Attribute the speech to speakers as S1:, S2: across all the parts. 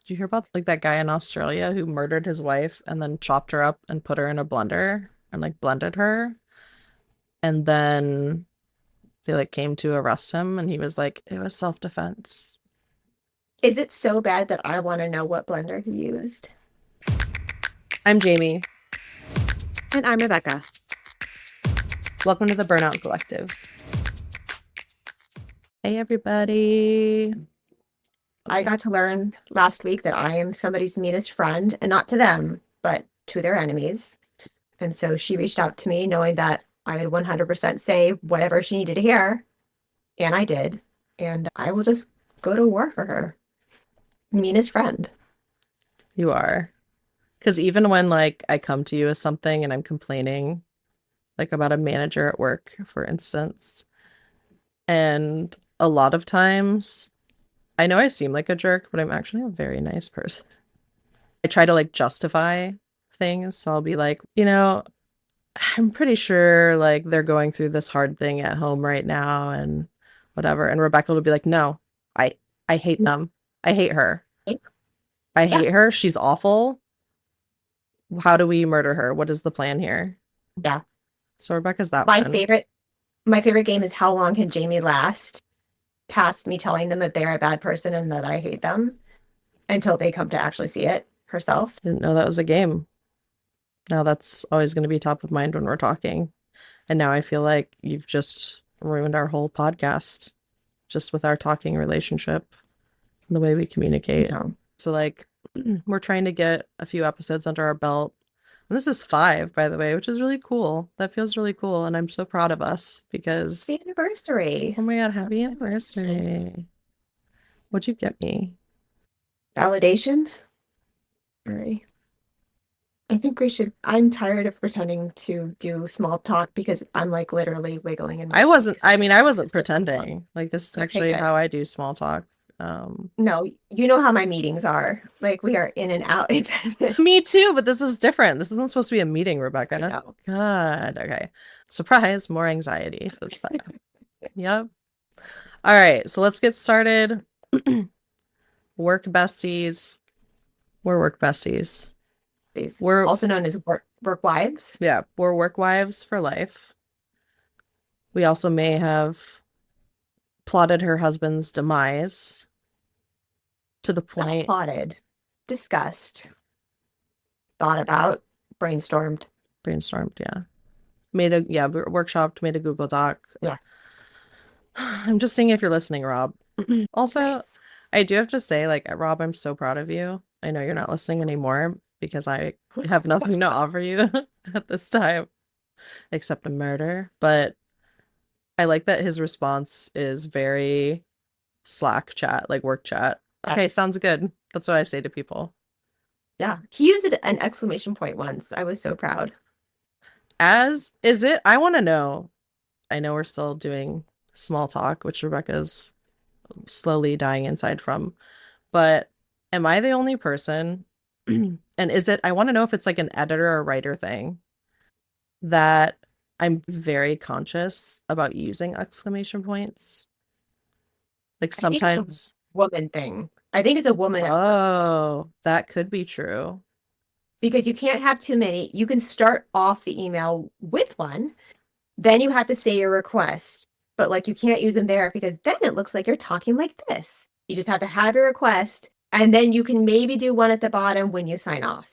S1: Did you hear about like that guy in Australia who murdered his wife and then chopped her up and put her in a blender and like blended her? And then they like came to arrest him and he was like, it was self-defense.
S2: Is it so bad that I want to know what blender he used?
S1: I'm Jamie.
S2: And I'm Rebecca.
S1: Welcome to the Burnout Collective. Hey, everybody.
S2: I got to learn last week that I am somebody's meanest friend, and not to them, but to their enemies. And so she reached out to me knowing that I would 100% say whatever she needed to hear. And I did. And I will just go to war for her. Meanest friend.
S1: You are. Because even when like I come to you with something and I'm complaining, like about a manager at work, for instance, and a lot of times I know I seem like a jerk, but I'm actually a very nice person. I try to like justify things. So I'll be like, I'm pretty sure like they're going through this hard thing at home right now and whatever. And Rebecca will be like, no, I I hate them. I hate her. I
S2: Yeah.
S1: hate her. She's awful. How do we murder her? What is the plan here?
S2: Yeah.
S1: So Rebecca's that
S2: My
S1: one.
S2: favorite my favorite game is how long can Jamie last past me telling them that they're a bad person and that I hate them until they come to actually see it herself.
S1: Didn't know that was a game. Now that's always going to be top of mind when we're talking. And now I feel like you've just ruined our whole podcast just with our talking relationship and the way we communicate.
S2: No.
S1: So, like, we're trying to get a few episodes under our belt. And this is 5, by the way, which is really cool. That feels really cool. And I'm so proud of us because,
S2: The anniversary.
S1: oh my God, happy anniversary. What'd you get me?
S2: Validation. Sorry. I think we should. I'm tired of pretending to do small talk because I'm like literally wiggling in my seat.
S1: I wasn't
S2: It's so fun.
S1: pretending. Like, this is
S2: Okay,
S1: actually
S2: good.
S1: how I do small talk. Um,
S2: No, you know how my meetings are. Like we are in and out in 10 minutes.
S1: Me too, but this is different. This isn't supposed to be a meeting,
S2: I
S1: Rebecca.
S2: know.
S1: God. Okay. Surprise, more anxiety. So it's fine. Yep. All right, so let's get started. Work besties. We're work besties.
S2: These
S1: We're
S2: also known as work wives.
S1: yeah, we're work wives for life. We also may have plotted her husband's demise to the
S2: Not
S1: point
S2: plotted, discussed, thought about, brainstormed.
S1: brainstormed, yeah. Workshopped, made a Google Doc.
S2: Yeah.
S1: I'm just seeing if you're listening, Rob. Also,
S2: Nice.
S1: I do have to say, like, Rob, I'm so proud of you. I know you're not listening anymore because I have nothing to offer you at this time except a murder. But I like that his response is very Slack chat, like work chat. Okay,
S2: Yes.
S1: sounds good. That's what I say to people.
S2: Yeah. He used an exclamation point once. I was so proud.
S1: As is it? I want to know. I know we're still doing small talk, which Rebecca's slowly dying inside from, but am I the only person? And is it, I want to know if it's like an editor or writer thing that I'm very conscious about using exclamation points. Like
S2: I think it's a
S1: sometimes,
S2: woman thing. I think it's a woman at work thing
S1: oh, that could be true.
S2: because you can't have too many. You can start off the email with one, then you have to say your request, but like you can't use them there because then it looks like you're talking like this. You just have to have your request, and then you can maybe do one at the bottom when you sign off.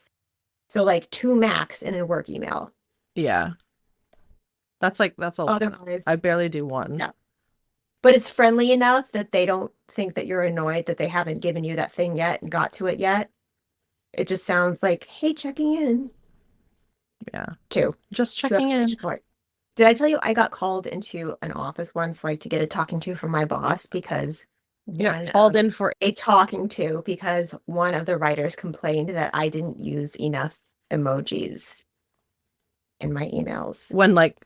S2: So like two max in a work email.
S1: Yeah, that's a lot.
S2: Otherwise,
S1: I barely do one.
S2: yeah. But it's friendly enough that they don't think that you're annoyed that they haven't given you that thing yet and got to it yet. It just sounds like, hey, checking in.
S1: Yeah,
S2: Two.
S1: just
S2: Two
S1: checking in.
S2: exclamation point. Did I tell you I got called into an office once, like to get a talking to from my boss because
S1: Yeah,
S2: one
S1: called
S2: of
S1: in for
S2: a talking to because one of the writers complained that I didn't use enough emojis in my emails.
S1: when like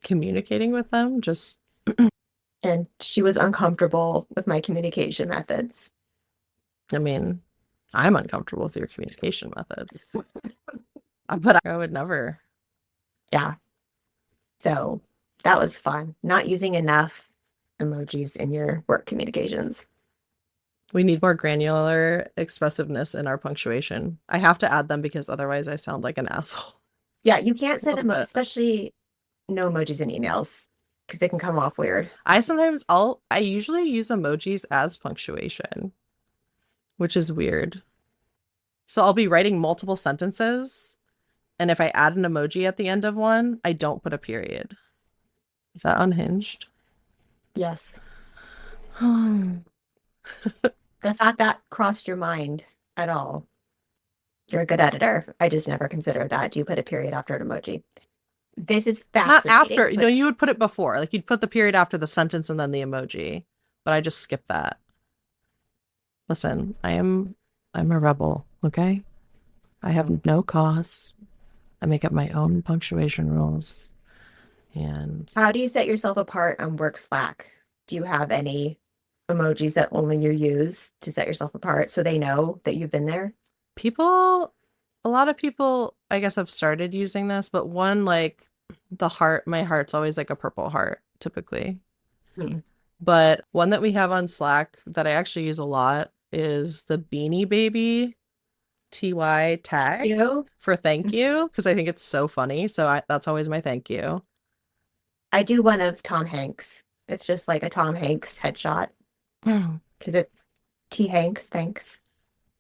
S1: communicating with them. Just,
S2: And she was uncomfortable with my communication methods.
S1: I mean, I'm uncomfortable with your communication methods, but I would never.
S2: Yeah. So that was fun. Not using enough emojis in your work communications.
S1: We need more granular expressiveness in our punctuation. I have to add them because otherwise I sound like an asshole.
S2: Yeah, you can't send
S1: Love it.
S2: especially no emojis in emails because it can come off weird.
S1: I usually use emojis as punctuation, which is weird. So I'll be writing multiple sentences, and if I add an emoji at the end of one, I don't put a period. Is that unhinged?
S2: Yes.
S1: I
S2: The fact that crossed your mind at all. You're a good editor. I just never considered that. Do you put a period after an emoji? This is
S1: Not
S2: fascinating,
S1: after,
S2: but
S1: you would put it before. Like you'd put the period after the sentence and then the emoji. But I just skip that. Listen, I'm a rebel, okay? I have no cause. I make up my own punctuation rules. And
S2: how do you set yourself apart on work Slack? Do you have any emojis that only you use to set yourself apart so they know that you've been there?
S1: people, a lot of people, I guess, have started using this, but one, like the heart, my heart's always like a purple heart, typically.
S2: Hmm.
S1: But one that we have on Slack that I actually use a lot is the Beanie Baby TY tag
S2: You?
S1: for thank you, because I think it's so funny. So that's always my thank you.
S2: I do one of Tom Hanks. It's just like a Tom Hanks headshot because it's T Hanks, thanks.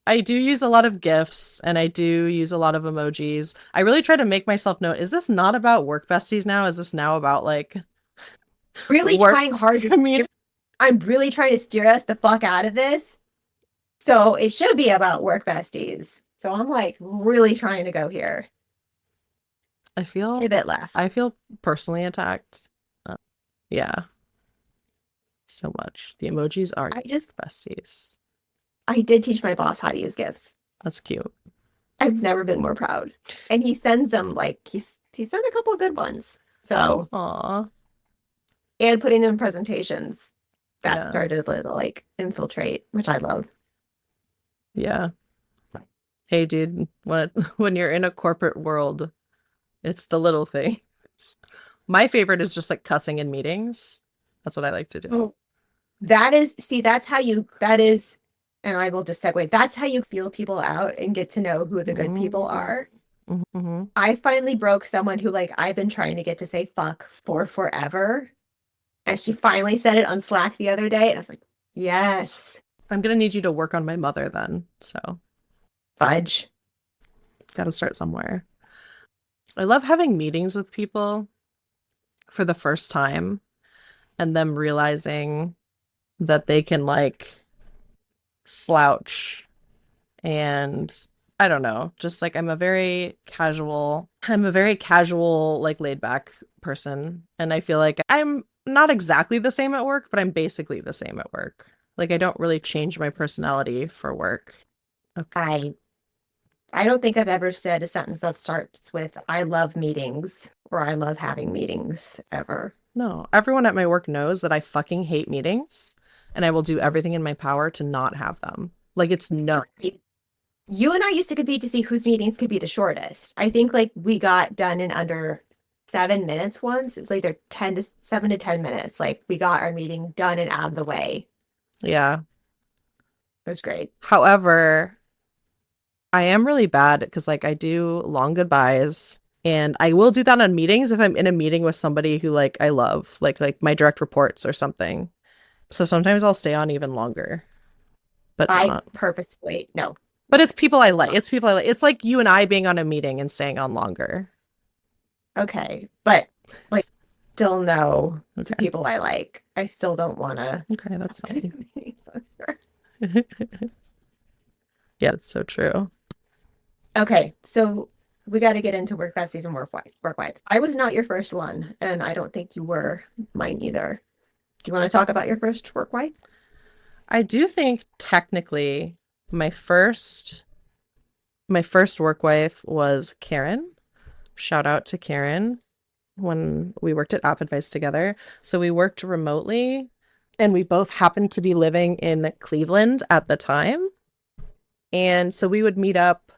S1: I do use a lot of GIFs and I do use a lot of emojis. I really try to make myself know, is this not about work besties now? Is this now about like
S2: Really
S1: work
S2: trying hard to
S1: community?
S2: I'm really trying to steer us the fuck out of this. So it should be about work besties. So I'm like really trying to go here.
S1: I feel
S2: Pivot left.
S1: I feel personally attacked. Yeah, so much. The emojis are
S2: I just
S1: besties.
S2: I did teach my boss how to use GIFs.
S1: That's cute.
S2: I've never been more proud. And he sends them like he sent a couple of good ones. So
S1: Aw.
S2: and putting them in presentations that
S1: Yeah.
S2: started to like infiltrate, which I love.
S1: Yeah. Hey, dude, when you're in a corporate world, it's the little things. My favorite is just like cussing in meetings. That's what I like to do.
S2: Oh, that is, see, that is, and I will just segue, that's how you feel people out and get to know who the good people are.
S1: Mm-hmm.
S2: I finally broke someone who, like, I've been trying to get to say fuck for forever. And she finally said it on Slack the other day. And I was like, yes,
S1: I'm gonna need you to work on my mother then. So,
S2: fudge.
S1: gotta start somewhere. I love having meetings with people for the first time and them realizing that they can like slouch and I don't know, just like I'm a very casual, like laid back person. And I feel like I'm not exactly the same at work, but I'm basically the same at work. Like I don't really change my personality for work. Okay.
S2: I don't think I've ever said a sentence that starts with I love meetings or I love having meetings ever.
S1: No, everyone at my work knows that I fucking hate meetings and I will do everything in my power to not have them. Like it's no.
S2: You and I used to compete to see whose meetings could be the shortest. I think like we got done in under 7 minutes once. It was like they're 7 to 10 minutes. Like we got our meeting done and out of the way.
S1: Yeah.
S2: It was great.
S1: However, I am really bad because like I do long goodbyes and I will do that on meetings if I'm in a meeting with somebody who like I love, like my direct reports or something. So sometimes I'll stay on even longer, but
S2: I
S1: not.
S2: purposefully, no,
S1: But it's people I like.
S2: not.
S1: It's people I like. It's like you and I being on a meeting and staying on longer.
S2: Okay. But like still no to
S1: Okay.
S2: people I like. I still don't want to.
S1: Okay, that's fine. Yeah, it's so true.
S2: Okay, so we got to get into work besties and work wives. I was not your first one, and I don't think you were mine either. Do you want to talk about your first work wife?
S1: I do think technically my first my first work wife was Karen. Shout out to Karen when we worked at App Advice together. So we worked remotely and we both happened to be living in Cleveland at the time. And so we would meet up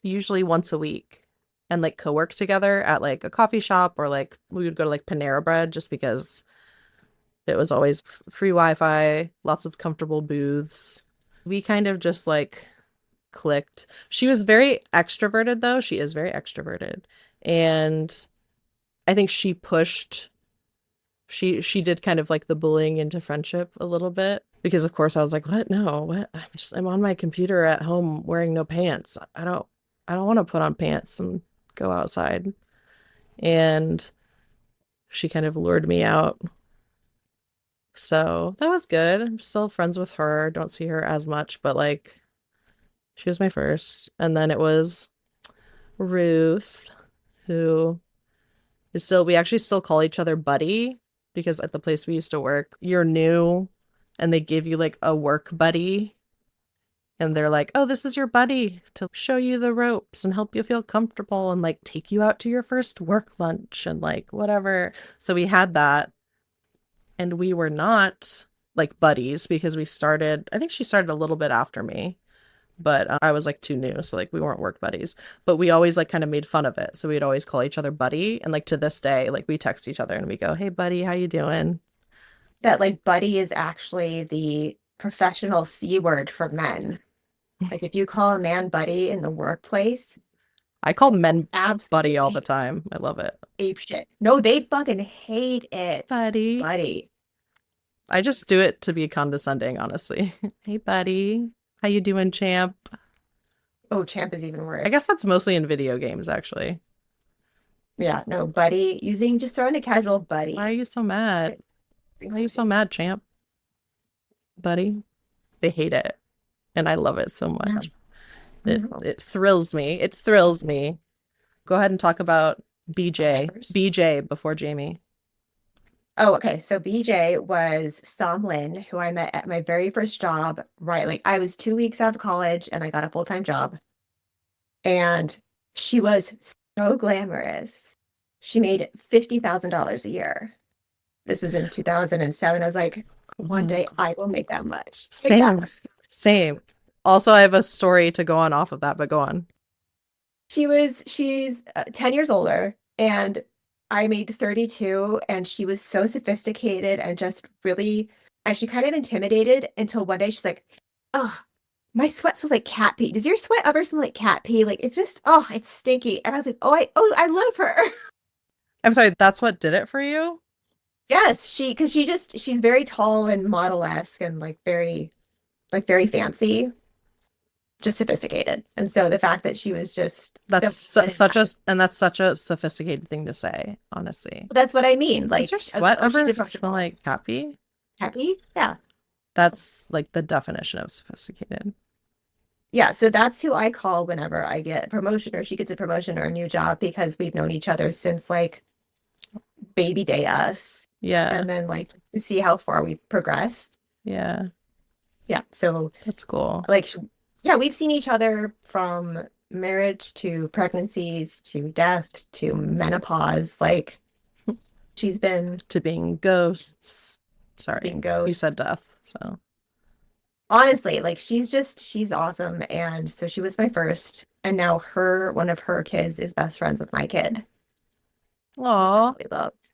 S1: usually once a week and like co-work together at like a coffee shop or like we would go to like Panera Bread just because It was always free Wi-Fi, lots of comfortable booths. We kind of just like clicked. She was very extroverted though. She is very extroverted. And I think she did kind of like the bullying into friendship a little bit because of course I was like, "What? No. What? I'm on my computer at home wearing no pants. I don't want to put on pants and go outside." And she kind of lured me out. So that was good. I'm still friends with her. Don't see her as much, but like she was my first. And then it was Ruth, who is still, we actually still call each other buddy because at the place we used to work, you're new and they give you like a work buddy. And they're like, oh, this is your buddy to show you the ropes and help you feel comfortable and like take you out to your first work lunch and like whatever. So we had that. And we were not like buddies because I think she started a little bit after me, but I was like too new. So like we weren't work buddies, but we always like kind of made fun of it. So we'd always call each other buddy. And like to this day, like we text each other and we go, hey, buddy, how you doing?
S2: That like buddy is actually the professional C word for men. Like if you call a man buddy in the workplace,
S1: I call men buddy all the
S2: absolutely
S1: time. I love it.
S2: ape shit. No, they fucking hate it.
S1: Buddy.
S2: Buddy.
S1: I just do it to be condescending, honestly. Hey, buddy. How you doing, champ?
S2: Oh, champ is even worse.
S1: I guess that's mostly in video games, actually.
S2: Yeah, no, buddy. Just throwing a casual buddy.
S1: Why are you so mad? Why are you so mad, champ? Buddy? They hate it. And I love it so much. It thrills me. It thrills me. Go ahead and talk about BJ. BJ before Jamie.
S2: Oh, okay. So BJ was Sam Lin, who I met at my very first job, right? Like I was 2 weeks out of college and I got a full-time job. And she was so glamorous. She made $50,000 a year. This was in 2007. I was like, one day I will make that much.
S1: Same. Same. Also, I have a story to go on off of that, but go on.
S2: She's 10 years older and I made 32 and she was so sophisticated and just really, and she kind of intimidated until one day she's like, oh, my sweat smells like cat pee. Does your sweat ever smell like cat pee? Like it's just, oh, it's stinky. And I was like, I love her.
S1: I'm sorry, that's what did it for you?
S2: Yes, because she's very tall and model-esque and very fancy, just sophisticated. And so the fact that she was just
S1: That's such a sophisticated thing to say, honestly.
S2: that's what I mean. Like,
S1: does your sweat ever smell like cat pee?
S2: Cat pee? Yeah.
S1: That's like the definition of sophisticated.
S2: Yeah, so that's who I call whenever I get a promotion or she gets a promotion or a new job because we've known each other since like baby day us.
S1: Yeah.
S2: And then like to see how far we've progressed.
S1: Yeah.
S2: Yeah. So
S1: that's cool.
S2: Like, yeah, we've seen each other from marriage to pregnancies to death to menopause. Like she's been
S1: to being ghosts. Sorry.
S2: Being ghosts.
S1: You said death, so
S2: honestly, like she's awesome. And so she was my first. And now one of her kids is best friends with my kid.
S1: Aw,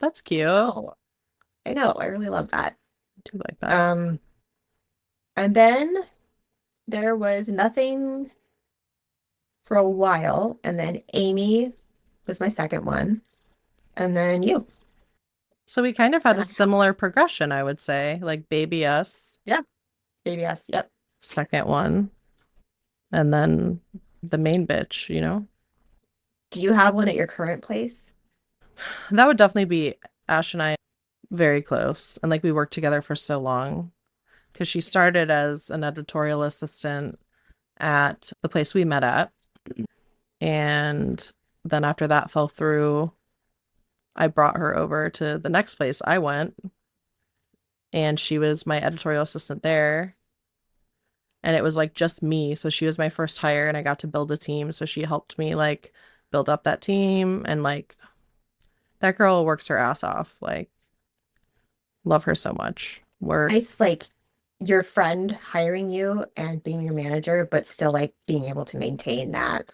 S1: that's cute.
S2: Oh, I know. I really love that.
S1: I do like that.
S2: And then there was nothing for a while. And then Amy was my second one. And then you.
S1: So we kind of had a similar progression, I would say. Like baby us.
S2: Yeah. Baby us. Yep.
S1: Second one. And then the main bitch, you know?
S2: Do you have one at your current place?
S1: That would definitely be Ash and I, very close. And like we worked together for so long. Because she started as an editorial assistant at the place we met at. And then after that fell through, I brought her over to the next place I went. And she was my editorial assistant there. And it was like just me. So she was my first hire and I got to build a team. So she helped me like build up that team. And like that girl works her ass off. Like, love her so much.
S2: Nice, like your friend hiring you and being your manager, but still like being able to maintain that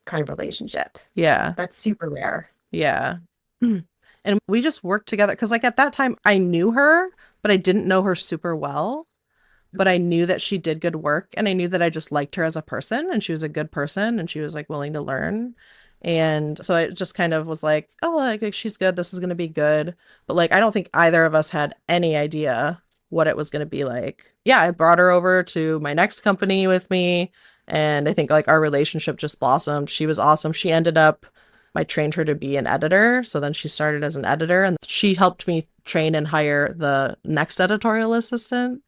S2: kind of relationship.
S1: Yeah.
S2: That's super rare.
S1: Yeah. And we just worked together because like at that time I knew her, but I didn't know her super well. But I knew that she did good work, and I knew that I just liked her as a person, and she was a good person, and she was like willing to learn. And so I just kind of was like, oh, like she's good. This is going to be good. But like, I don't think either of us had any idea what it was going to be like. Yeah, I brought her over to my next company with me. And I think like our relationship just blossomed. She was awesome. She ended up, I trained her to be an editor. So then she started as an editor, and she helped me train and hire the next editorial assistant.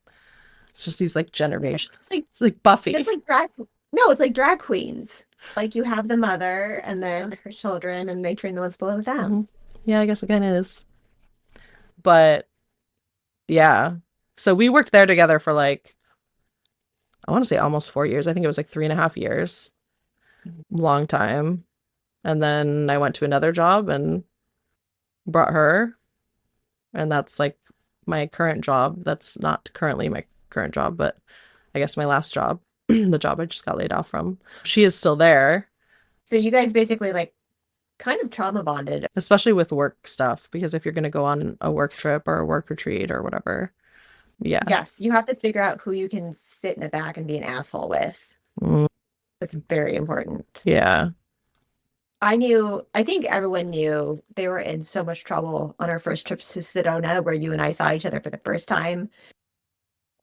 S1: It's just these like generations. It's like Buffy.
S2: It's like drag. No, it's like drag queens. Like you have the mother and then her children, and they train the ones below them.
S1: Mhm. Yeah, I guess it kind of is. But yeah. So we worked there together for like, I want to say almost 4 years. I think it was like 3.5 years. Long time. And then I went to another job and brought her. And that's like my current job. That's not currently my current job, but I guess my last job, the job I just got laid off from. She is still there.
S2: So you guys basically like kind of trauma bonded.
S1: Especially with work stuff, because if you're going to go on a work trip or a work retreat or whatever, yeah.
S2: Yes, you have to figure out who you can sit in the back and be an asshole with.
S1: Mm,
S2: That's very important.
S1: yeah.
S2: I think everyone knew they were in so much trouble on our first trips to Sedona, where you and I saw each other for the first time.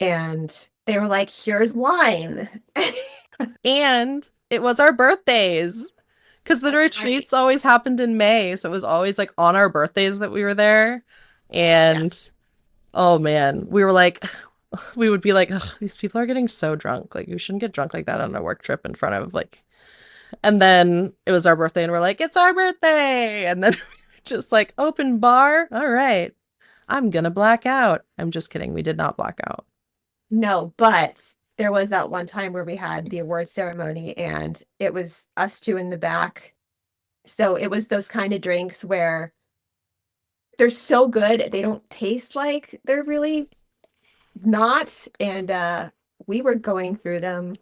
S2: And they were like, here's wine.
S1: And it was our birthdays, because the retreats always happened in May. So it was always like on our birthdays that we were there. And
S2: Yes.
S1: oh man, we were like, we would be like, "Ugh, these people are getting so drunk. Like, you shouldn't get drunk like that on a work trip in front of like," and then it was our birthday and we're like, it's our birthday. And then just like open bar. All right. I'm gonna black out. I'm just kidding. We did not black out.
S2: No, but there was that one time where we had the award ceremony and it was us two in the back. So it was those kind of drinks where they're so good, they don't taste like they're really not. And we were going through them.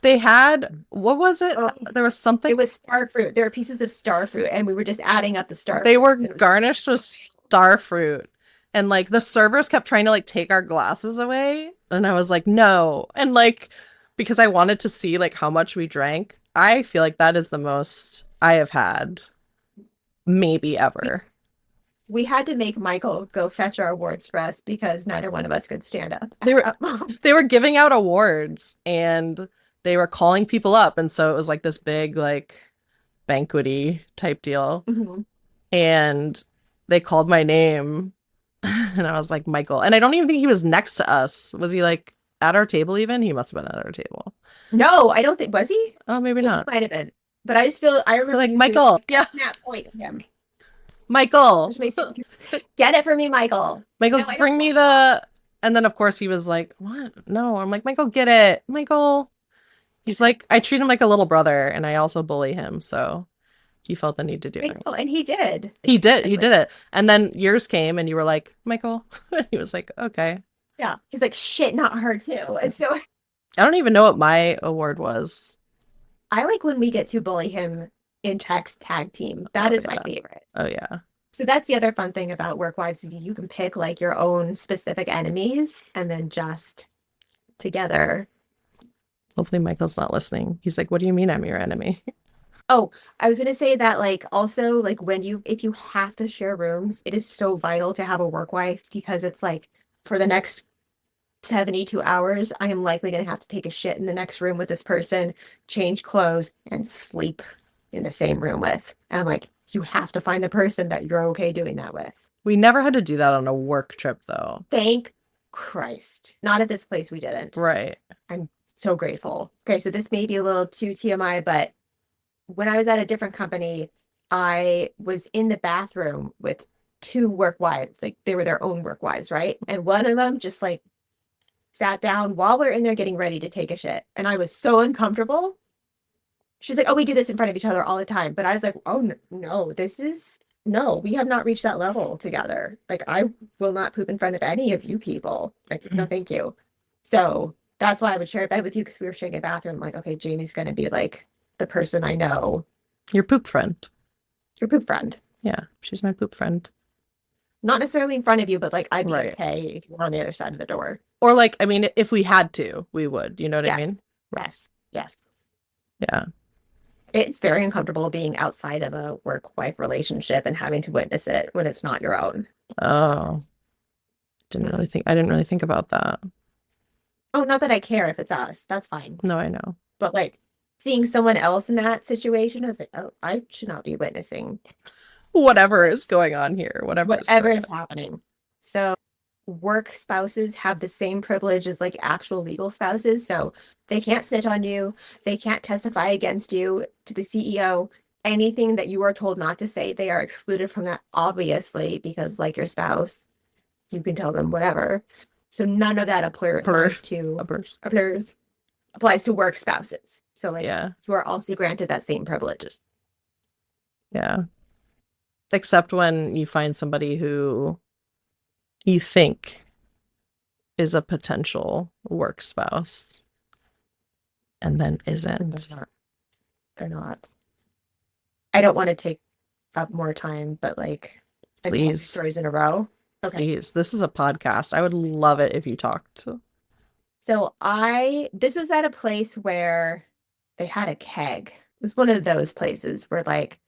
S1: They had, what was it?
S2: Oh,
S1: There was something.
S2: it was star fruit. There were pieces of star fruit, and we were just adding up the star
S1: They were
S2: fruits. It was
S1: garnished with star fruit. And like the servers kept trying to like take our glasses away. And I was like, no. And like, because I wanted to see like how much we drank, I feel like that is the most I have had maybe ever.
S2: we had to make Michael go fetch our awards for us because neither one of us could stand up.
S1: They were giving out awards and they were calling people up. And so it was like this big like banquety type deal.
S2: Mhm.
S1: And they called my name and I was like, Michael. And I don't even think he was next to us. Was he like at our table even? He must have been at our table.
S2: No, I don't think was he?
S1: Oh, maybe
S2: He
S1: not.
S2: might have been. But I just feel I remember
S1: Like,
S2: you
S1: Michael.
S2: doing
S1: Yeah.
S2: snap point at him.
S1: Michael.
S2: Which makes get it for me, Michael.
S1: Michael,
S2: No, I
S1: bring
S2: don't
S1: me the. And then, of course, he was like, what? No. I'm like, Michael, get it. Michael. He's like, I treat him like a little brother and I also bully him. So he felt the need to do it.
S2: Michael, and he did.
S1: He did. He did it. And then yours came and you were like, Michael. He was like, okay.
S2: Yeah. He's like, shit, not her too. And so
S1: I don't even know what my award was.
S2: I like when we get to bully him in text tag team. That is my favorite.
S1: Oh, yeah.
S2: So that's the other fun thing about work wives. You can pick like your own specific enemies and then just together.
S1: Hopefully Michael's not listening. He's like, what do you mean I'm your enemy?
S2: Oh, I was gonna say that like also like if you have to share rooms, it is so vital to have a work wife because it's like for the next 72 hours, I am likely gonna have to take a shit in the next room with this person, change clothes, and sleep in the same room with. And I'm like, you have to find the person that you're okay doing that with.
S1: We never had to do that on a work trip, though.
S2: Thank Christ. Not at this place we didn't.
S1: Right.
S2: I'm so grateful. Okay, so this may be a little too TMI, but when I was at a different company, I was in the bathroom with two work wives. Like they were their own work wives, right? And one of them just like sat down while we're in there getting ready to take a shit. And I was so uncomfortable. She's like, oh, we do this in front of each other all the time. But I was like, oh, no, no, we have not reached that level together. Like, I will not poop in front of any of you people. Like, no, thank you. So that's why I would share a bed with you because we were sharing a bathroom. I'm like, okay, Jamie's going to be like the person I know.
S1: Your poop friend.
S2: Your poop friend.
S1: Yeah, she's my poop friend.
S2: Not necessarily in front of you, but like I'd be
S1: Right.
S2: okay if you were on the other side of the door.
S1: Or like, I mean, if we had to, we would. You know what I
S2: Yes.
S1: mean?
S2: Yes. Yes.
S1: Yeah.
S2: It's very uncomfortable being outside of a work-wife relationship and having to witness it when it's not your own.
S1: Oh, I didn't really think about that.
S2: Oh, not that I care if it's us. That's fine.
S1: No, I know.
S2: But like seeing someone else in that situation, I was like, oh, I should not be witnessing
S1: Whatever is going on here, whatever is
S2: whatever
S1: going
S2: is happening. So work spouses have the same privilege as like actual legal spouses. So they can't snitch on you. They can't testify against you to the CEO. Anything that you are told not to say, they are excluded from that, obviously, because like your spouse, you can tell them whatever. So none of that applies to applies to work spouses. So like
S1: Yeah.
S2: you are also granted that same privileges.
S1: Yeah. Except when you find somebody who you think is a potential work spouse and then
S2: And
S1: isn't.
S2: they're not. They're not. I don't want to take up more time, but like I tell
S1: Please.
S2: stories in a row. Okay.
S1: Please. This is a podcast. I would love it if you talked.
S2: So this was at a place where they had a keg. It was one of those places where like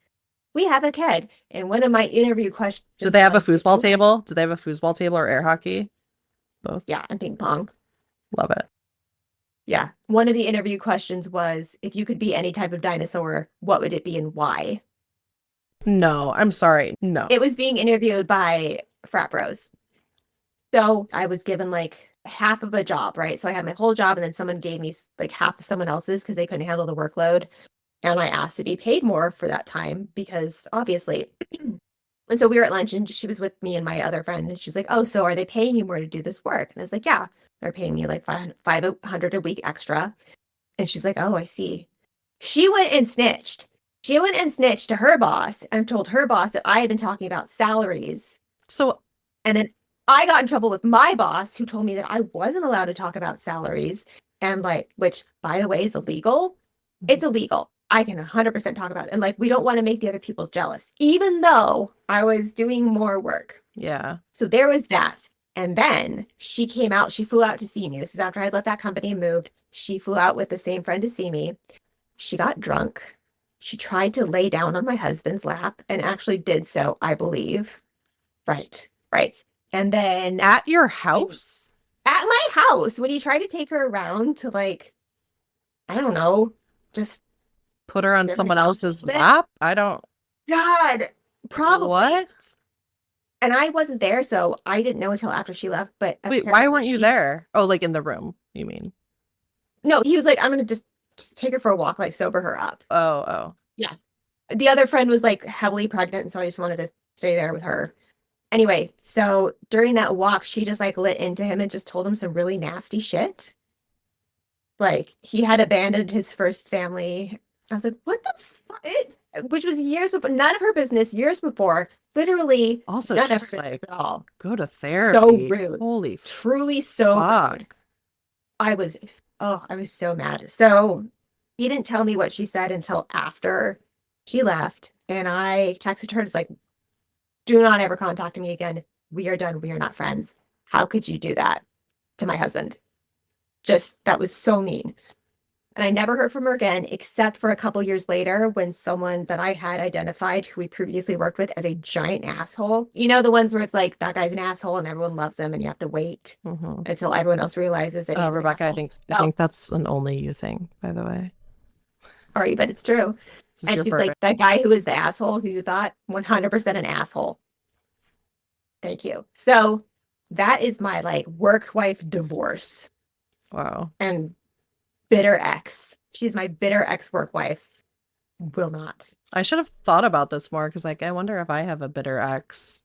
S2: we have a keg. And one of my interview questions
S1: Do they have a
S2: was,
S1: foosball table? Do they have a foosball table or air hockey? Both.
S2: yeah, and ping pong.
S1: Love it.
S2: Yeah. One of the interview questions was, if you could be any type of dinosaur, what would it be and why?
S1: No, I'm sorry. No.
S2: It was being interviewed by frat bros. So I was given like half of a job, right? So I had my whole job, and then someone gave me like half of someone else's because they couldn't handle the workload. And I asked to be paid more for that time because obviously. And so we were at lunch, and she was with me and my other friend, and she's like, "Oh, so are they paying you more to do this work?" And I was like, "Yeah, they're paying me like 500 a week extra." And she's like, "Oh, I see." She went and snitched. She went and snitched to her boss and told her boss that I had been talking about salaries.
S1: So,
S2: And then I got in trouble with my boss, who told me that I wasn't allowed to talk about salaries, and like, which by the way is illegal. It's illegal. I can 100% talk about it. And like, we don't want to make the other people jealous, even though I was doing more work.
S1: yeah.
S2: So there was that. And then she came out, she flew out to see me. This is after I left that company and moved. She flew out with the same friend to see me. She got drunk. She tried to lay down on my husband's lap and actually did so, I believe. Right, right. And then
S1: At your house?
S2: at my house, when he tried to take her around to like, I don't know, just
S1: Put her on
S2: There
S1: someone
S2: we go.
S1: else's lap? I don't.
S2: God, probably.
S1: What?
S2: And I wasn't there, so I didn't know until after she left. But
S1: Wait, why weren't you
S2: she-
S1: there? Oh, like in the room, you mean?
S2: No, he was like, I'm gonna just take her for a walk, like sober her up.
S1: Oh.
S2: The other friend was like heavily pregnant, and so I just wanted to stay there with her. Anyway, so during that walk, she just like lit into him and just told him some really nasty shit. Like he had abandoned his first family. I was like, what the fuck? Which was years before, none of her business, years before. Literally,
S1: Also,
S2: none of her
S1: just
S2: business
S1: like,
S2: at all.
S1: go to therapy.
S2: rude.
S1: Holy
S2: Truly so rude.
S1: fuck.
S2: I was so mad. So he didn't tell me what she said until after she left. And I texted her, just like, do not ever contact me again. We are done. We are not friends. How could you do that to my husband? Just, that was so mean. And I never heard from her again, except for a couple years later when someone that I had identified who we previously worked with as a giant asshole. You know, the ones where it's like, that guy's an asshole and everyone loves him and you have to wait until everyone else realizes that he's an
S1: Rebecca,
S2: asshole.
S1: I think that's an only you thing, by the way.
S2: Sorry, but it's true.
S1: This is
S2: And
S1: your
S2: she's
S1: partner.
S2: like, that guy who is the asshole who you thought 100% an asshole. Thank you. So that is my like work wife divorce
S1: Wow.
S2: and bitter ex. She's my bitter ex work wife. Will not.
S1: I should have thought about this more because, like, I wonder if I have a bitter ex.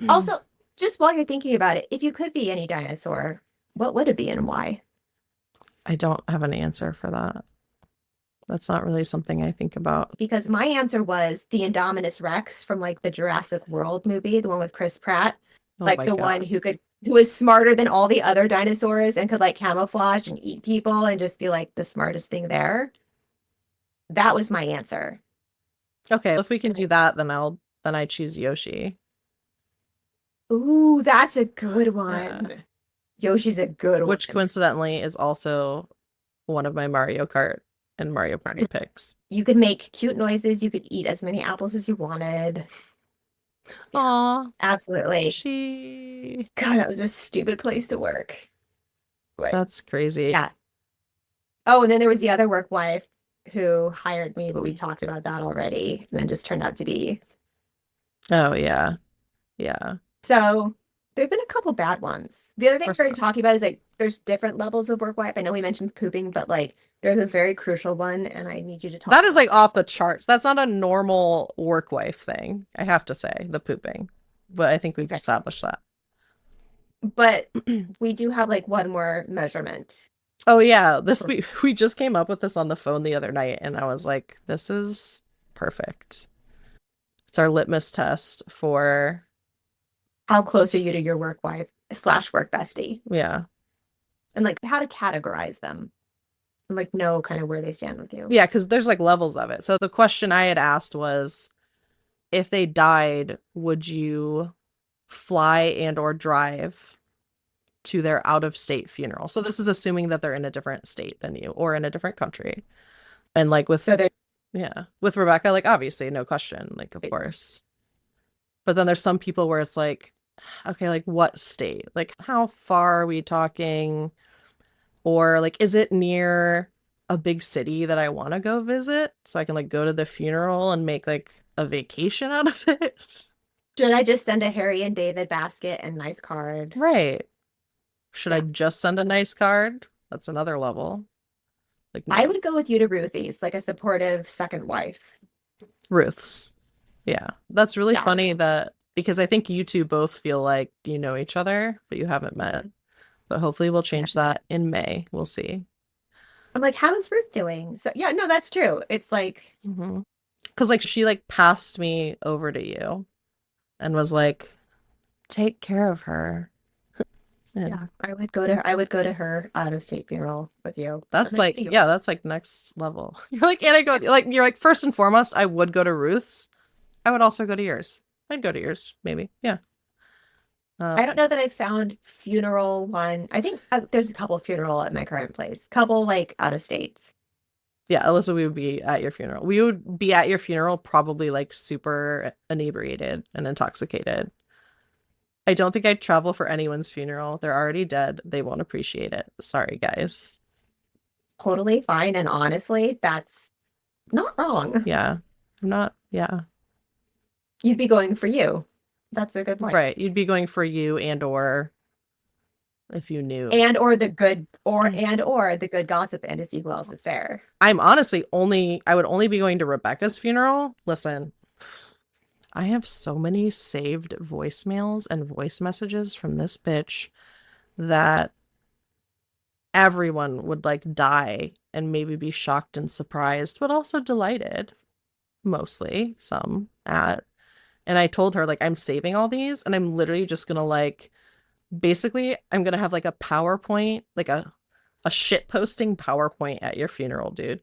S2: Also, just while you're thinking about it, if you could be any dinosaur, what would it be and why?
S1: I don't have an answer for that. That's not really something I think about.
S2: Because my answer was the Indominus Rex from like the Jurassic World movie, the one with Chris Pratt,
S1: Oh
S2: like
S1: my
S2: the
S1: God.
S2: one who was smarter than all the other dinosaurs and could like camouflage and eat people and just be like the smartest thing there. That was my answer.
S1: Okay, if we can do that, then I choose Yoshi.
S2: Ooh, that's a good
S1: Yeah.
S2: one. Yoshi's a good
S1: Which
S2: one.
S1: coincidentally is also one of my Mario Kart and Mario Party picks.
S2: You could make cute noises. You could eat as many apples as you wanted. Yeah,
S1: Aw,
S2: absolutely.
S1: she.
S2: God, that was a stupid place to work. But
S1: That's crazy.
S2: yeah. Oh, and then there was the other work wife who hired me, but we talked about that already, and then just turned out to be.
S1: Oh, yeah. Yeah.
S2: So there've been a couple bad ones. The other thing
S1: First
S2: we're
S1: one.
S2: talking about is like there's different levels of work wife. I know we mentioned pooping, but like there's a very crucial one, and I need you to talk
S1: That is
S2: about
S1: like off the charts. That's not a normal work wife thing, I have to say, the pooping. But I think we've
S2: it.
S1: established that.
S2: But we do have like one more measurement.
S1: Oh yeah, this we just came up with this on the phone the other night and I was like, this is perfect. It's our litmus test for
S2: How close are you to your work wife slash work bestie?
S1: yeah.
S2: And like how to categorize them. And like know kind of where they stand with you.
S1: Yeah, because there's like levels of it. So the question I had asked was if they died, would you fly and or drive to their out of state funeral? So this is assuming that they're in a different state than you or in a different country. And like with
S2: So they're
S1: yeah, with Rebecca, like obviously no question, like of course. But then there's some people where it's like, okay, like what state? Like how far are we talking? Or like is it near a big city that I want to go visit so I can like go to the funeral and make like a vacation out of it?
S2: should I just send a Harry and David basket and nice card?
S1: Right. Should I
S2: Yeah.
S1: just send a nice card? That's another level. Like
S2: I
S1: no.
S2: would go with you to Ruthie's, like a supportive second wife.
S1: Ruth's. Yeah. That's really
S2: Yeah.
S1: funny that because I think you two both feel like you know each other, but you haven't met. But hopefully we'll
S2: Yeah.
S1: change that in May. We'll see.
S2: I'm like, how is Ruth doing? So yeah, no, that's true. It's like,
S1: Because like she like passed me over to you and was like, take care of her.
S2: yeah,
S1: And
S2: I would go to her out of state funeral with you. And
S1: that's
S2: then
S1: like,
S2: you.
S1: yeah, that's like next level. You're like, and I go like you're like first and foremost, I would go to Ruth's. I would also go to yours. I'd go to yours, maybe. Yeah.
S2: I don't
S1: Um,
S2: know that I found funeral one. I think there's a couple funeral at my current place. Couple like out of states.
S1: yeah, Alyssa, we would be at your funeral. We would be at your funeral probably like super inebriated and intoxicated. I don't think I'd travel for anyone's funeral. They're already dead. They won't appreciate it. Sorry, guys.
S2: Totally fine. And honestly, that's not wrong.
S1: Yeah. I'm not, yeah.
S2: You'd be going for you. That's a good point.
S1: Right. You'd be going for you and or if you knew.
S2: And or the good gossip and to see who else is there.
S1: I'm honestly I would only be going to Rebecca's funeral. Listen, I have so many saved voicemails and voice messages from this bitch that everyone would like die and maybe be shocked and surprised, but also delighted, mostly some at. And I told her, like, I'm saving all these and I'm literally just gonna like basically I'm gonna have like a PowerPoint, like a shit posting PowerPoint at your funeral, dude.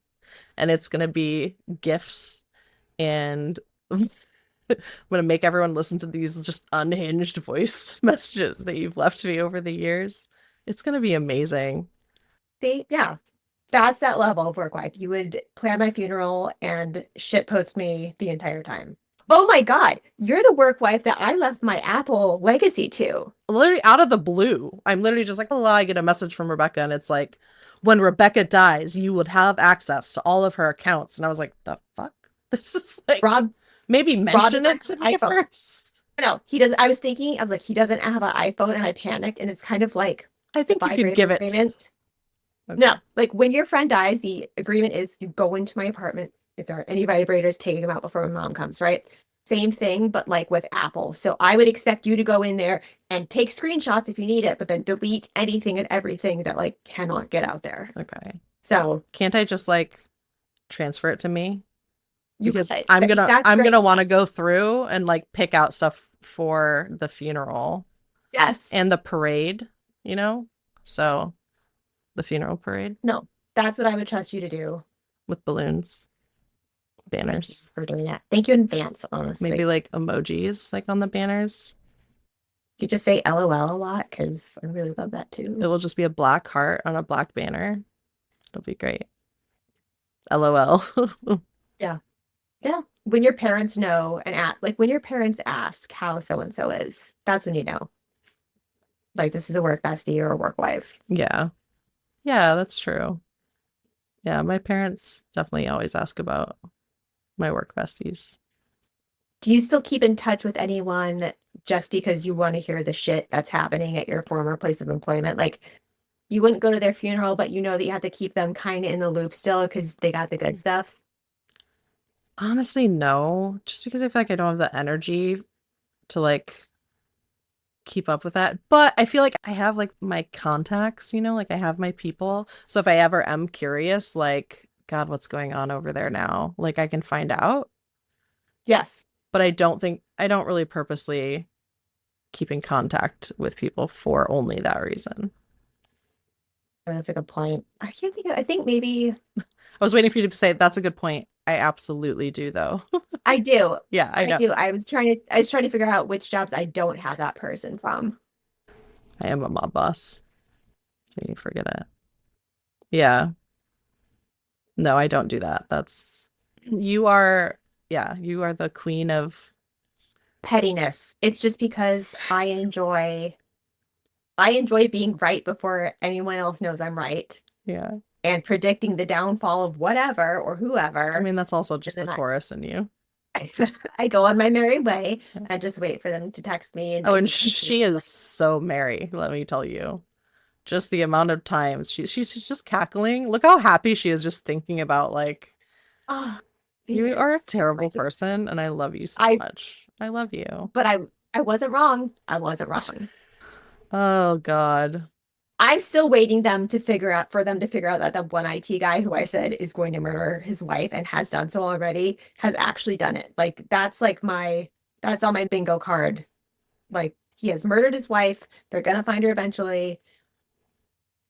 S1: And it's gonna be gifts and I'm gonna make everyone listen to these just unhinged voice messages that you've left me over the years. It's gonna be amazing.
S2: See, yeah. That's that level of work wife. You would plan my funeral and shit post me the entire time. Oh my God, you're the work wife that I left my Apple legacy to.
S1: Literally out of the blue, I'm literally just like, oh, I get a message from Rebecca, and it's like, when Rebecca dies, you would have access to all of her accounts. And I was like, the fuck? This is like,
S2: Rob
S1: maybe
S2: Rob
S1: mention
S2: doesn't
S1: it to
S2: have
S1: me
S2: an iPhone.
S1: first.
S2: No, he doesn't. I was like, he doesn't have an iPhone, and I panicked, and it's kind of like
S1: I
S2: the
S1: think you could
S2: vibrator
S1: give it.
S2: agreement.
S1: Okay.
S2: No, like when your friend dies, the agreement is you go into my apartment. If there are any vibrators, taking them out before my mom comes, right? Same thing, but like with Apple. So I would expect you to go in there and take screenshots if you need it, but then delete anything and everything that like cannot get out there.
S1: Okay.
S2: So
S1: Can't I just like transfer it to me?
S2: you
S1: Because
S2: could.
S1: I'm
S2: I mean,
S1: gonna
S2: that's
S1: I'm
S2: great.
S1: gonna want to go through and like pick out stuff for the funeral
S2: Yes.
S1: and the parade, you know? So the funeral parade
S2: No, that's what I would trust you to do.
S1: with balloons,
S2: Thank you
S1: banners,
S2: for doing that. Thank you in advance, honestly.
S1: maybe like emojis like on the banners.
S2: You just say LOL a lot because I really love that
S1: It
S2: too.
S1: will just be a black heart on a black banner. It'll be great. LOL.
S2: Yeah. Yeah. When your parents know and ask, like when your parents ask how so and so is, that's when you know. Like this is a work bestie or a work wife.
S1: Yeah. Yeah, that's true. Yeah, my parents definitely always ask about my work besties.
S2: Do you still keep in touch with anyone just because you want to hear the shit that's happening at your former place of employment? Like you wouldn't go to their funeral, but you know that you have to keep them kind of in the loop still because they got the good stuff.
S1: Honestly, no, just because I feel like I don't have the energy to like keep up with that. But I feel like I have like my contacts, like I have my people. So if I ever am curious, like, God, what's going on over there now? Like I can find out.
S2: Yes.
S1: But I don't really purposely keep in contact with people for only that reason.
S2: That's a good point. I can't think of, I think maybe
S1: I was waiting for you to say that's a good point. I absolutely do though.
S2: I do.
S1: Yeah, I
S2: I
S1: know.
S2: do. I was trying to figure out which jobs I don't have that person from.
S1: I am a mob boss. You forget it. Yeah. No, I don't do that. That's you are yeah, you are the queen of
S2: Pettiness. It's just because I enjoy being right before anyone else knows I'm right
S1: yeah.
S2: and predicting the downfall of whatever or
S1: I
S2: whoever.
S1: mean, that's also
S2: And
S1: just the
S2: then
S1: chorus in you.
S2: I go on my merry way and just wait for them to text me and
S1: Oh,
S2: I
S1: and
S2: just continue.
S1: she is so merry, let me tell you. Just the amount of times she's just cackling. Look how happy she is just thinking about like
S2: Oh,
S1: you are a
S2: Venus.
S1: terrible
S2: Like
S1: person and I love you so
S2: I
S1: much. I love you.
S2: but I wasn't wrong. I wasn't wrong.
S1: Oh God.
S2: I'm still waiting for them to figure out that the one IT guy who I said is going to murder his wife and has done so already has actually done it. Like that's on my bingo card. Like he has murdered his wife. They're gonna find her eventually.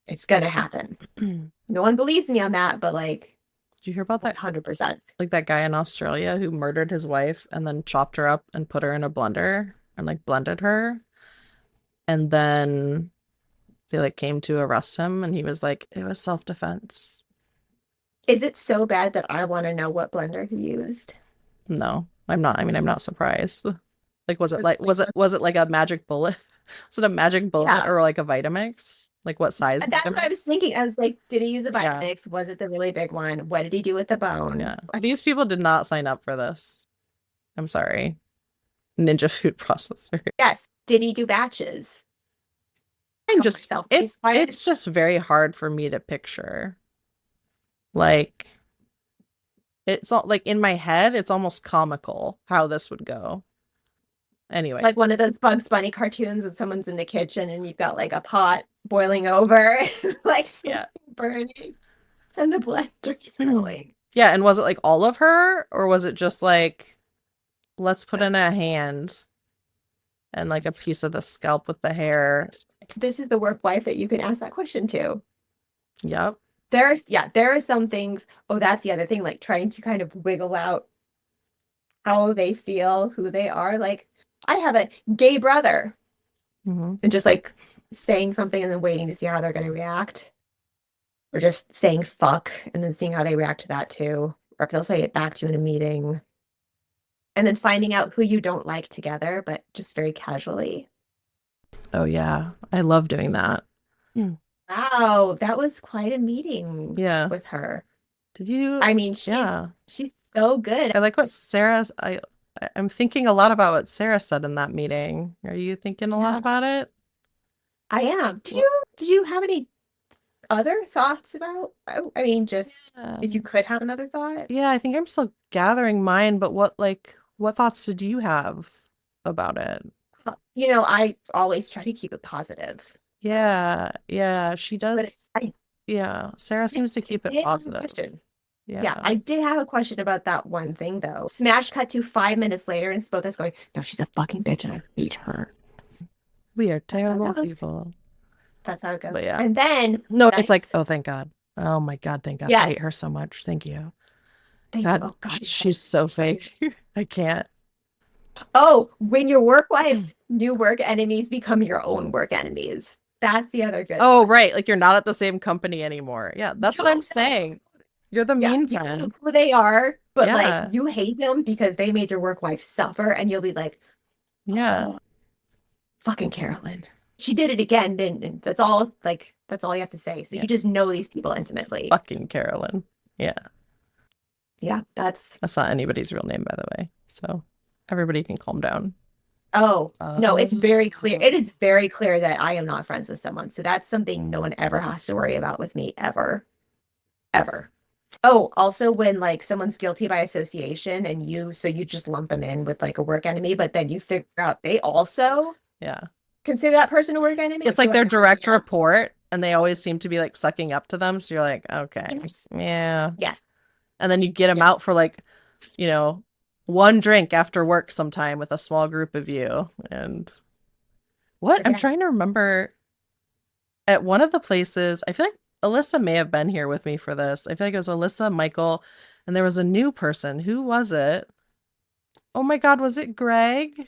S2: It's gonna happen.
S1: Did
S2: No one believes me on that, but like
S1: you hear about that
S2: 100%.
S1: like that guy in Australia who murdered his wife and then chopped her up and put her in a blender and like blended her? And then they like came to arrest him and he was like, it was self-defense.
S2: Is it so bad that I want to know what blender he used?
S1: No, I'm not. I mean, I'm not surprised. Like,
S2: Like,
S1: was it like a magic bullet? Was it a magic bullet
S2: yeah,
S1: or like a Vitamix? Like what size
S2: that's what I was
S1: Vitamix?
S2: thinking. I was like, did he use a
S1: Yeah,
S2: Vitamix? Was it the really big one? What did he do with the bone?
S1: yeah. These people did not sign up for this. I'm sorry. Ninja food processor.
S2: Yes. Did he do batches?
S1: I'm
S2: Tell
S1: just
S2: myself he's fired.
S1: it's just very hard for me to picture. Like it's all like in my head, it's almost comical how this would go. Anyway,
S2: Like one of those Bugs Bunny cartoons when someone's in the kitchen and you've got like a pot boiling over, like something
S1: yeah.
S2: burning, and the blender's going.
S1: Yeah, and was it like all of her or was it just like let's put in a hand and like a piece of the scalp with the hair?
S2: This is the work wife that you can ask that question to.
S1: Yep.
S2: There are some things. Oh, that's the other thing, like trying to kind of wiggle out how they feel, who they are. Like, I have a gay brother,
S1: Hmm.
S2: and just like saying something and then waiting to see how they're going to react, or just saying fuck and then seeing how they react to that too, or if they'll say it back to you in a meeting, and then finding out who you don't like together, but just very casually.
S1: Oh yeah. I love doing that. Mm.
S2: Wow, that was quite a meeting
S1: Yeah.
S2: with her.
S1: Did you
S2: I mean,
S1: yeah.
S2: she's so good.
S1: I like what I'm thinking a lot about what Sarah said in that meeting. Are you thinking a lot
S2: Yeah,
S1: about it?
S2: I am. Did
S1: Well,
S2: you have any other thoughts about? I mean, just
S1: yeah.
S2: if you could have another thought.
S1: Yeah, I think I'm still gathering mine, but what thoughts did you have about it?
S2: I always try to keep it positive,
S1: Yeah, yeah, she
S2: but
S1: does. Yeah, Sarah seems to
S2: I
S1: keep it
S2: did have a
S1: positive.
S2: question. Yeah,
S1: Yeah.
S2: I did have a question about that one thing though. Smash cut to 5 minutes later and both us going, no, she's a fucking bitch and I hate her.
S1: We are
S2: That's how it
S1: terrible
S2: goes.
S1: people.
S2: That's how it
S1: But
S2: goes.
S1: yeah.
S2: And then
S1: No, it's like,
S2: nice.
S1: oh, thank God. Oh my God, thank God. I
S2: Yes.
S1: hate her so much. Thank you.
S2: Thank you.
S1: God,
S2: Oh God,
S1: she's so
S2: so
S1: fake. I can't.
S2: Oh, when your work wife's new work enemies become your own work enemies. That's the other good
S1: Oh,
S2: one.
S1: right. Like you're not at the same company anymore. Yeah,
S2: You
S1: that's what I'm
S2: don't know.
S1: saying. You're the
S2: Yeah,
S1: mean
S2: you don't know
S1: friend.
S2: who they are, but like
S1: Yeah.
S2: you hate them because they made your work wife suffer, and you'll be like,
S1: Yeah.
S2: oh, fucking Carolyn. She did it again, and that's all that's all you have to say. So
S1: Yeah.
S2: you just know these people intimately.
S1: Fucking Carolyn. Yeah.
S2: Yeah, that's
S1: That's not anybody's real name, by the way. So everybody can calm down.
S2: oh no, it's
S1: Um,
S2: very clear. It is very clear that I am not friends with someone. So that's something no one ever has to worry about with me ever. Ever. Oh, also when like someone's guilty by association and you just lump them in with like a work enemy, but then you figure out they also
S1: yeah.
S2: consider that person a work enemy.
S1: It's
S2: So
S1: like their direct
S2: yeah.
S1: report, and they always seem to be like sucking up to them. So you're like, okay,
S2: Yes.
S1: yeah.
S2: Yes.
S1: And then you get them out
S2: Yes.
S1: for like, you know, one drink after work sometime with a small group of you. And what? I'm
S2: Forget.
S1: trying to remember at one of the places, I feel like Alyssa may have been here with me for this. I feel like it was Alyssa, Michael, and there was a new person. Who was it? Oh my God, was it Greg?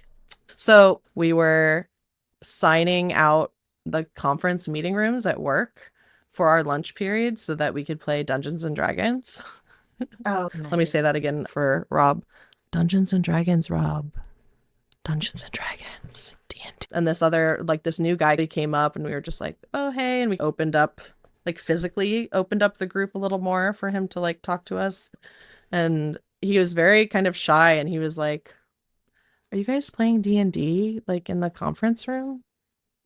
S1: So we were signing out the conference meeting rooms at work for our lunch period so that we could play Dungeons and Dragons.
S2: Oh,
S1: Let me say
S2: nice.
S1: that again for Rob. Dungeons and Dragons, Rob. Dungeons and Dragons. D&D. And this other, like this new guy came up and we were just like, oh, hey. And we opened up, like physically opened up the group a little more for him to like talk to us. And he was very kind of shy and he was like, are you guys playing D&D like in the conference room?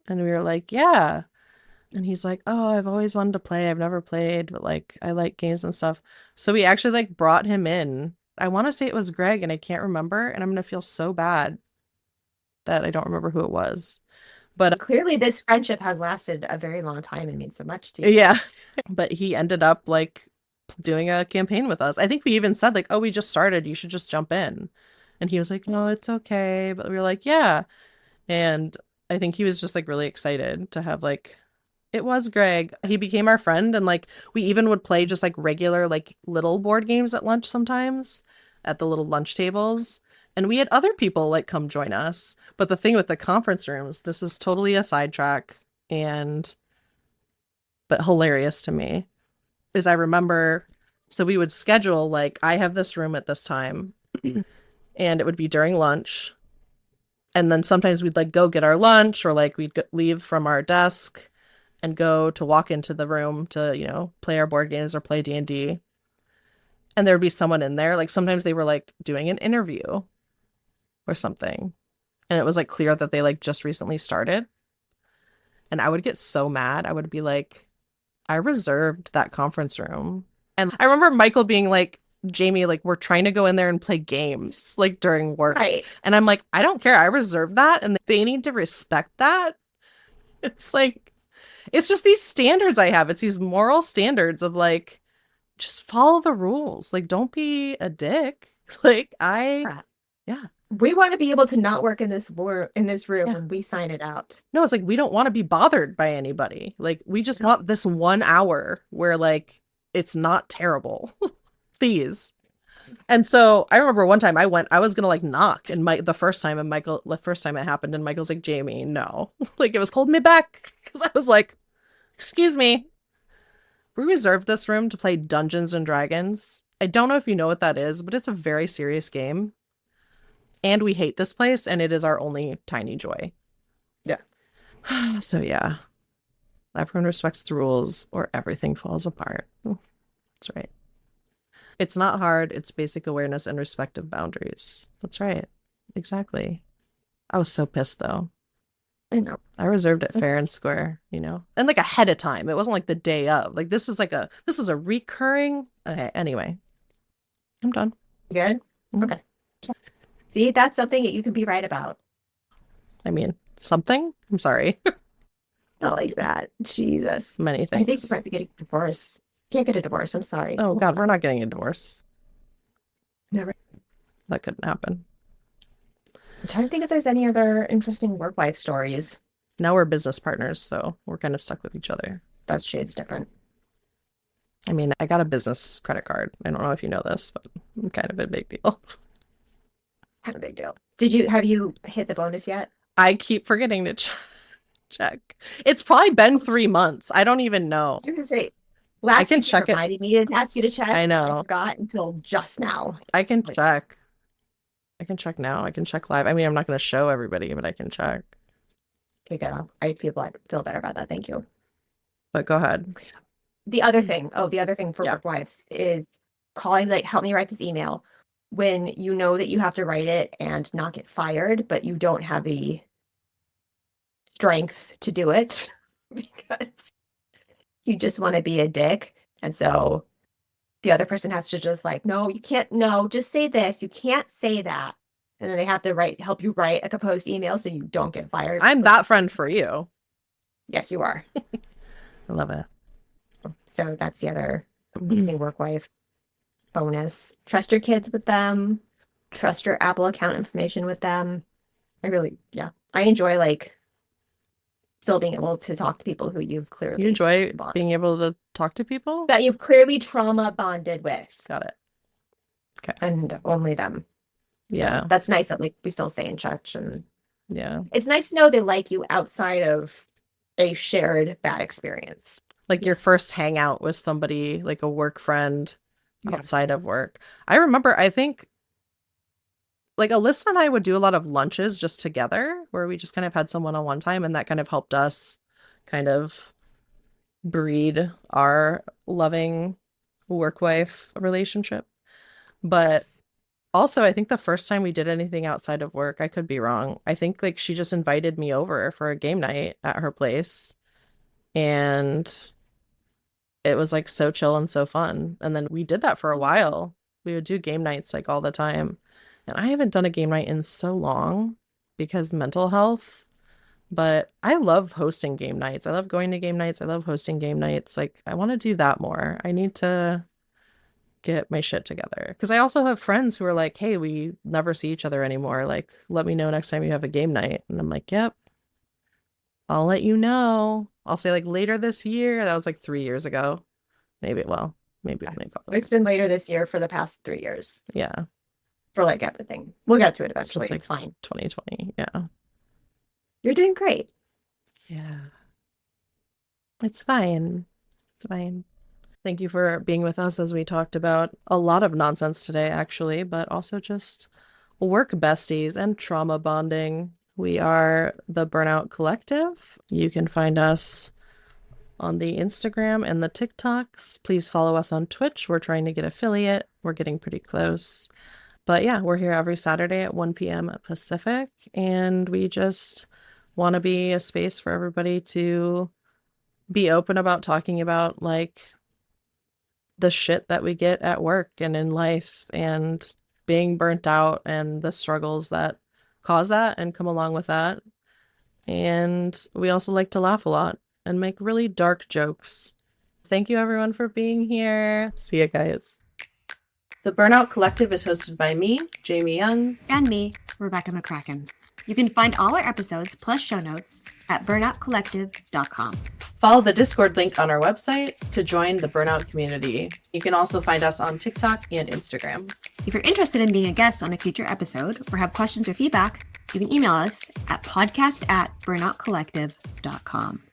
S1: And we were like, yeah. And he's like, oh, I've always wanted to play. I've never played, but like I like games and stuff. So we actually like brought him in. I want to say it was Greg and I can't remember. And I'm going to feel so bad that I don't remember who it was. But
S2: Clearly, this friendship has lasted a very long time and means so much to you.
S1: yeah, but he ended up like doing a campaign with us. I think we even said like, oh, we just started. You should just jump in. And he was like, no, it's okay. But we were like, yeah. And I think he was just like really excited to have like it was Greg. He became our friend and like we even would play just like regular like little board games at lunch sometimes at the little lunch tables. And we had other people like come join us. But the thing with the conference rooms, this is totally a sidetrack and but hilarious to me is I remember so we would schedule like I have this room at this time and it would be during lunch. And then sometimes we'd like go get our lunch or like we'd leave from our desk and go to walk into the room to, you know, play our board games or play D&D. And there'd be someone in there. Like sometimes they were like doing an interview or something. And it was like clear that they like just recently started. And I would get so mad. I would be like, I reserved that conference room. And I remember Michael being like, Jamie, like, we're trying to go in there and play games like during work.
S2: Right.
S1: And I'm like, I don't care. I reserved that. And they need to respect that. It's like, it's just these standards I have. It's these moral standards of like, just follow the rules. Like, don't be a dick. Like,
S2: Yeah.
S1: yeah,
S2: We want to be able to not work in this room
S1: yeah.
S2: when we sign it out.
S1: No, it's like we don't want to be bothered by anybody. Like, we just
S2: No.
S1: want this 1 hour where like it's not terrible. Please. And so I remember one time I was gonna like knock and the first time and Michael the first time it happened and Michael's like, Jamie, no. Like it was holding me back because I was like, excuse me, we reserved this room to play Dungeons and Dragons. I don't know if you know what that is, but it's a very serious game. And we hate this place, and it is our only tiny joy.
S2: Yeah.
S1: So, yeah, everyone respects the rules or everything falls apart. That's right. It's not hard. It's basic awareness and respect of boundaries. That's right. Exactly. I was so pissed, though.
S2: I know.
S1: I reserved it fair and square, you know, and like ahead of time. It wasn't like the day of. Like this is a recurring. Okay, anyway, I'm done.
S2: Good.
S1: Mhm.
S2: Okay. See, that's something that you can be right about.
S1: I mean, something. I'm sorry.
S2: Not like that. Jesus.
S1: Many
S2: I think you
S1: things.
S2: might be getting a divorce. Can't get a divorce. I'm sorry.
S1: Oh God, we're not getting a divorce.
S2: Never.
S1: That couldn't happen.
S2: I'm trying to think if there's any other interesting work life stories.
S1: Now we're business partners, so we're kind of stuck with each other.
S2: That's true. It's different.
S1: I mean, I got a business credit card. I don't know if you know this, but kind of a big deal.
S2: Kind of big deal. Have you hit the bonus yet?
S1: I keep forgetting to check. It's probably been 3 months. I don't even know.
S2: I was gonna say
S1: I
S2: last
S1: can
S2: week you
S1: check it.
S2: reminded me to ask you to check.
S1: I
S2: I
S1: know.
S2: forgot until just now.
S1: I can
S2: Like,
S1: check. I can check now. I can check live. I mean, I'm not going to show everybody, but I can check.
S2: okay, good. I feel better about that. Thank you.
S1: But go ahead.
S2: The other thing, the other thing for
S1: Yeah.
S2: work wives is calling, like, help me write this email when you know that you have to write it and not get fired, but you don't have the strength to do it because you just want to be a dick. And so the other person has to just like, no, you can't, no, just say this. You can't say that. And then they have to help you write a composed email so you don't get fired.
S1: I'm that friend for you.
S2: Yes, you are.
S1: I love it.
S2: So that's the other amazing work wife bonus. Trust your kids with them. Trust your Apple account information with them. I enjoy like still being able to talk to people who you've clearly
S1: You enjoy being able to talk to people?
S2: that you've clearly trauma bonded with.
S1: Got it. Okay.
S2: And only them. So
S1: Yeah.
S2: that's nice that like we still stay in touch, and
S1: Yeah.
S2: it's nice to know they like you outside of a shared bad experience.
S1: Like your
S2: Yes.
S1: first hangout with somebody, like a work friend
S2: Yes.
S1: outside of work. I remember, I think like Alyssa and I would do a lot of lunches just together where we just kind of had some one-on-one time, and that kind of helped us kind of breed our loving work wife relationship. But also, I think the first time we did anything outside of work, I could be wrong. I think like she just invited me over for a game night at her place, and it was like so chill and so fun. And then we did that for a while. We would do game nights like all the time. And I haven't done a game night in so long because mental health, but I love hosting game nights. I love going to game nights. I love hosting game nights. Like I want to do that more. I need to get my shit together because I also have friends who are like, hey, we never see each other anymore. Like, let me know next time you have a game night. And I'm like, yep, I'll let you know. I'll say like later this year. That was like 3 years ago. Maybe, well, maybe
S2: It's been later this year for the past 3 years
S1: yeah.
S2: for like everything. We'll get to it
S1: So
S2: eventually.
S1: it's like
S2: It's fine.
S1: 2020. Yeah.
S2: You're doing great.
S1: Yeah. It's fine. It's fine. Thank you for being with us as we talked about a lot of nonsense today, actually, but also just work besties and trauma bonding. We are the Burnout Collective. You can find us on the Instagram and the TikToks. Please follow us on Twitch. We're trying to get affiliate. We're getting pretty close. But yeah, we're here every Saturday at 1 p.m. Pacific, and we just want to be a space for everybody to be open about talking about like the shit that we get at work and in life and being burnt out and the struggles that cause that and come along with that. And we also like to laugh a lot and make really dark jokes. Thank you everyone for being here. See you guys. The Burnout Collective is hosted by me, Jamie Young.
S2: And me, Rebecca McCracken. You can find all our episodes plus show notes at burnoutcollective.com.
S1: Follow the Discord link on our website to join the Burnout community. You can also find us on TikTok and Instagram.
S2: If you're interested in being a guest on a future episode or have questions or feedback, you can email us at podcast@burnoutcollective.com.